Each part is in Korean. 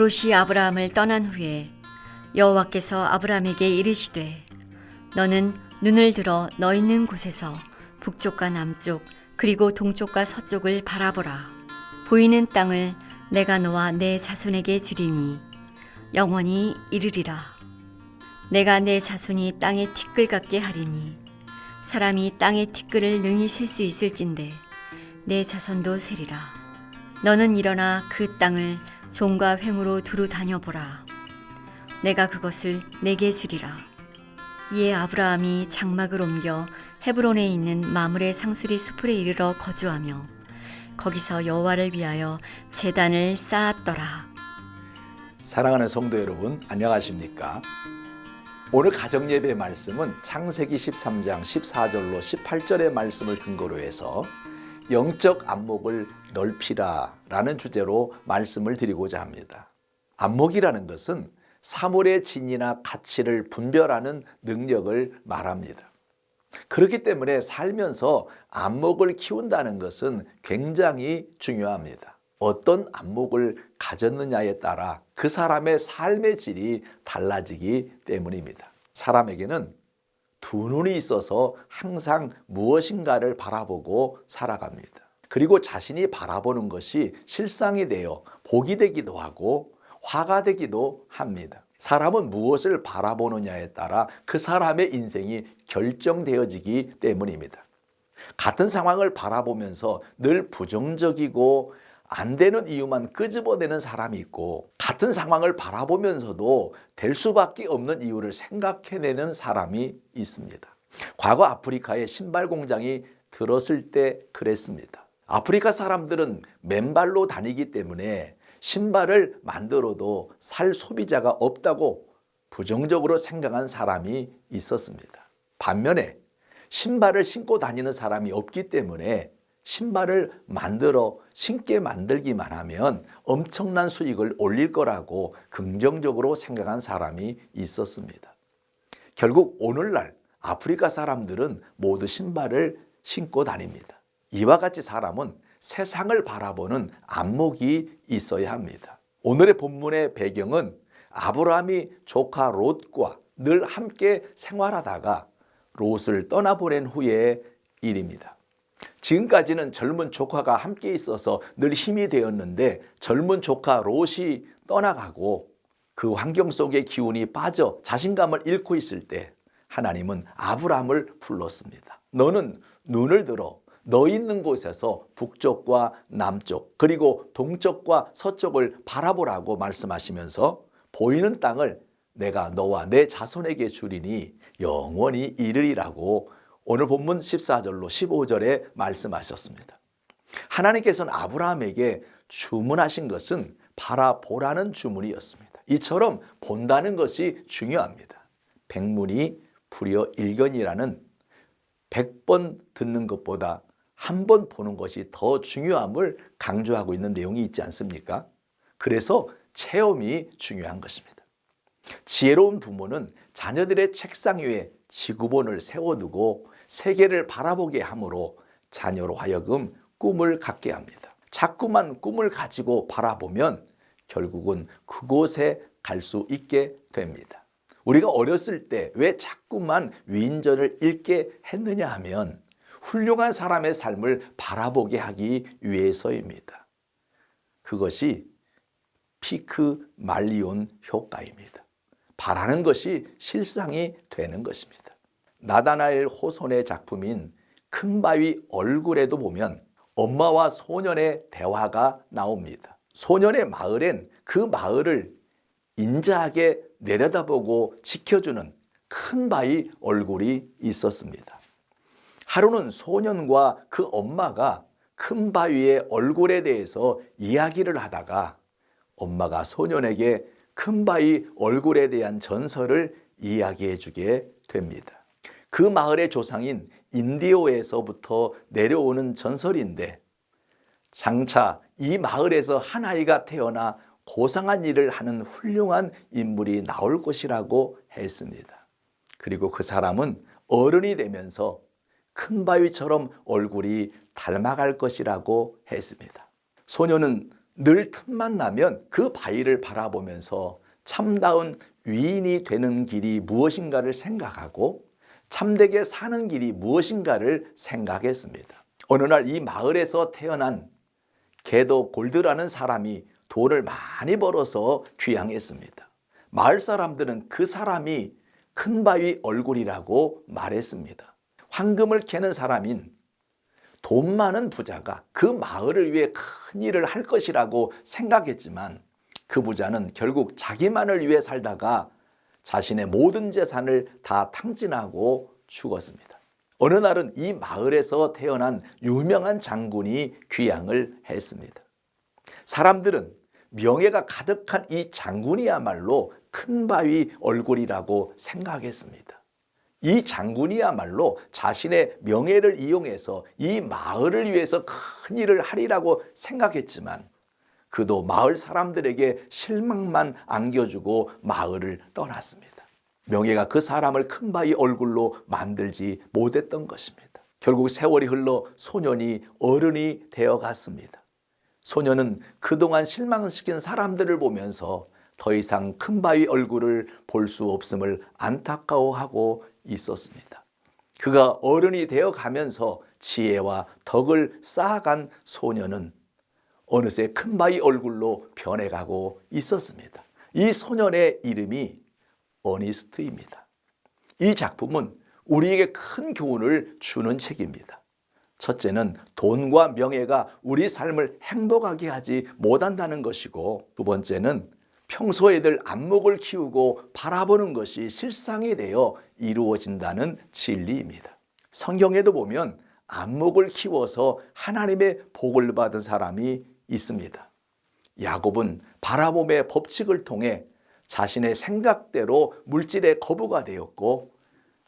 롯이 아브라함을 떠난 후에 여호와께서 아브라함에게 이르시되 너는 눈을 들어 너 있는 곳에서 북쪽과 남쪽 그리고 동쪽과 서쪽을 바라보라. 보이는 땅을 내가 너와 내 자손에게 주리니 영원히 이르리라. 내가 내 자손이 땅의 티끌 같게 하리니 사람이 땅의 티끌을 능히 셀 수 있을진데 내 자손도 세리라. 너는 일어나 그 땅을 종과 횡으로 두루 다녀보라. 내가 그것을 내게 주리라. 이에 아브라함이 장막을 옮겨 헤브론에 있는 마므레 상수리 수풀에 이르러 거주하며 거기서 여호와를 위하여 제단을 쌓았더라. 사랑하는 성도 여러분, 안녕하십니까? 오늘 가정예배 말씀은 창세기 13장 14절로 18절의 말씀을 근거로 해서 영적 안목을 넓히라 라는 주제로 말씀을 드리고자 합니다. 안목이라는 것은 사물의 진이나 가치를 분별하는 능력을 말합니다. 그렇기 때문에 살면서 안목을 키운다는 것은 굉장히 중요합니다. 어떤 안목을 가졌느냐에 따라 그 사람의 삶의 질이 달라지기 때문입니다. 사람에게는 두 눈이 있어서 항상 무엇인가를 바라보고 살아갑니다. 그리고 자신이 바라보는 것이 실상이 되어 복이 되기도 하고 화가 되기도 합니다. 사람은 무엇을 바라보느냐에 따라 그 사람의 인생이 결정되어지기 때문입니다. 같은 상황을 바라보면서 늘 부정적이고 안 되는 이유만 끄집어내는 사람이 있고 같은 상황을 바라보면서도 될 수밖에 없는 이유를 생각해내는 사람이 있습니다. 과거 아프리카에 신발 공장이 들었을 때 그랬습니다. 아프리카 사람들은 맨발로 다니기 때문에 신발을 만들어도 살 소비자가 없다고 부정적으로 생각한 사람이 있었습니다. 반면에 신발을 신고 다니는 사람이 없기 때문에 신발을 만들어 신게 만들기만 하면 엄청난 수익을 올릴 거라고 긍정적으로 생각한 사람이 있었습니다. 결국 오늘날 아프리카 사람들은 모두 신발을 신고 다닙니다. 이와 같이 사람은 세상을 바라보는 안목이 있어야 합니다. 오늘의 본문의 배경은 아브라함이 조카 롯과 늘 함께 생활하다가 롯을 떠나보낸 후의 일입니다. 지금까지는 젊은 조카가 함께 있어서 늘 힘이 되었는데 젊은 조카 롯이 떠나가고 그 환경 속의 기운이 빠져 자신감을 잃고 있을 때 하나님은 아브라함을 불렀습니다. 너는 눈을 들어 너 있는 곳에서 북쪽과 남쪽 그리고 동쪽과 서쪽을 바라보라고 말씀하시면서 보이는 땅을 내가 너와 내 자손에게 주리니 영원히 이르리라고 오늘 본문 14절로 15절에 말씀하셨습니다. 하나님께서는 아브라함에게 주문하신 것은 바라보라는 주문이었습니다. 이처럼 본다는 것이 중요합니다. 백문이 불여 일견이라는 100번 듣는 것보다 한 번 보는 것이 더 중요함을 강조하고 있는 내용이 있지 않습니까? 그래서 체험이 중요한 것입니다. 지혜로운 부모는 자녀들의 책상 위에 지구본을 세워두고 세계를 바라보게 함으로 자녀로 하여금 꿈을 갖게 합니다. 자꾸만 꿈을 가지고 바라보면 결국은 그곳에 갈 수 있게 됩니다. 우리가 어렸을 때 왜 자꾸만 위인전을 읽게 했느냐 하면 훌륭한 사람의 삶을 바라보게 하기 위해서입니다. 그것이 피크말리온 효과입니다. 바라는 것이 실상이 되는 것입니다. 나다나엘 호손의 작품인 큰 바위 얼굴에도 보면 엄마와 소년의 대화가 나옵니다. 소년의 마을엔 그 마을을 인자하게 내려다보고 지켜주는 큰 바위 얼굴이 있었습니다. 하루는 소년과 그 엄마가 큰 바위의 얼굴에 대해서 이야기를 하다가 엄마가 소년에게 큰 바위 얼굴에 대한 전설을 이야기해 주게 됩니다. 그 마을의 조상인 인디오에서부터 내려오는 전설인데 장차 이 마을에서 한 아이가 태어나 고상한 일을 하는 훌륭한 인물이 나올 것이라고 했습니다. 그리고 그 사람은 어른이 되면서 큰 바위처럼 얼굴이 닮아갈 것이라고 했습니다. 소녀는 늘 틈만 나면 그 바위를 바라보면서 참다운 위인이 되는 길이 무엇인가를 생각하고 참되게 사는 길이 무엇인가를 생각했습니다. 어느 날 이 마을에서 태어난 게도 골드라는 사람이 돈을 많이 벌어서 귀향했습니다. 마을 사람들은 그 사람이 큰 바위 얼굴이라고 말했습니다. 황금을 캐는 사람인 돈 많은 부자가 그 마을을 위해 큰 일을 할 것이라고 생각했지만 그 부자는 결국 자기만을 위해 살다가 자신의 모든 재산을 다 탕진하고 죽었습니다. 어느 날은 이 마을에서 태어난 유명한 장군이 귀향을 했습니다. 사람들은 명예가 가득한 이 장군이야말로 큰 바위 얼굴이라고 생각했습니다. 이 장군이야말로 자신의 명예를 이용해서 이 마을을 위해서 큰 일을 하리라고 생각했지만 그도 마을 사람들에게 실망만 안겨주고 마을을 떠났습니다. 명예가 그 사람을 큰 바위 얼굴로 만들지 못했던 것입니다. 결국 세월이 흘러 소년이 어른이 되어갔습니다. 소년은 그동안 실망시킨 사람들을 보면서 더 이상 큰 바위 얼굴을 볼 수 없음을 안타까워하고 있었습니다. 그가 어른이 되어가면서 지혜와 덕을 쌓아간 소년은 어느새 큰 바위 얼굴로 변해가고 있었습니다. 이 소년의 이름이 어니스트입니다. 이 작품은 우리에게 큰 교훈을 주는 책입니다. 첫째는 돈과 명예가 우리 삶을 행복하게 하지 못한다는 것이고, 두 번째는 평소에 늘 안목을 키우고 바라보는 것이 실상이 되어 이루어진다는 진리입니다. 성경에도 보면 안목을 키워서 하나님의 복을 받은 사람이 있습니다. 야곱은 바라봄의 법칙을 통해 자신의 생각대로 물질의 거부가 되었고,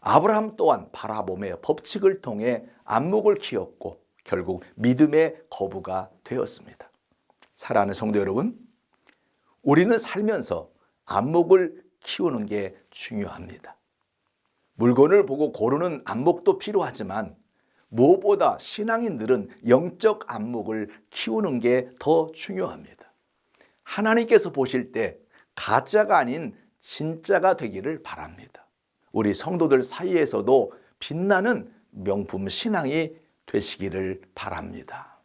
아브라함 또한 바라봄의 법칙을 통해 안목을 키웠고 결국 믿음의 거부가 되었습니다. 사랑하는 성도 여러분, 우리는 살면서 안목을 키우는 게 중요합니다. 물건을 보고 고르는 안목도 필요하지만 무엇보다 신앙인들은 영적 안목을 키우는 게 더 중요합니다. 하나님께서 보실 때 가짜가 아닌 진짜가 되기를 바랍니다. 우리 성도들 사이에서도 빛나는 명품 신앙이 되시기를 바랍니다.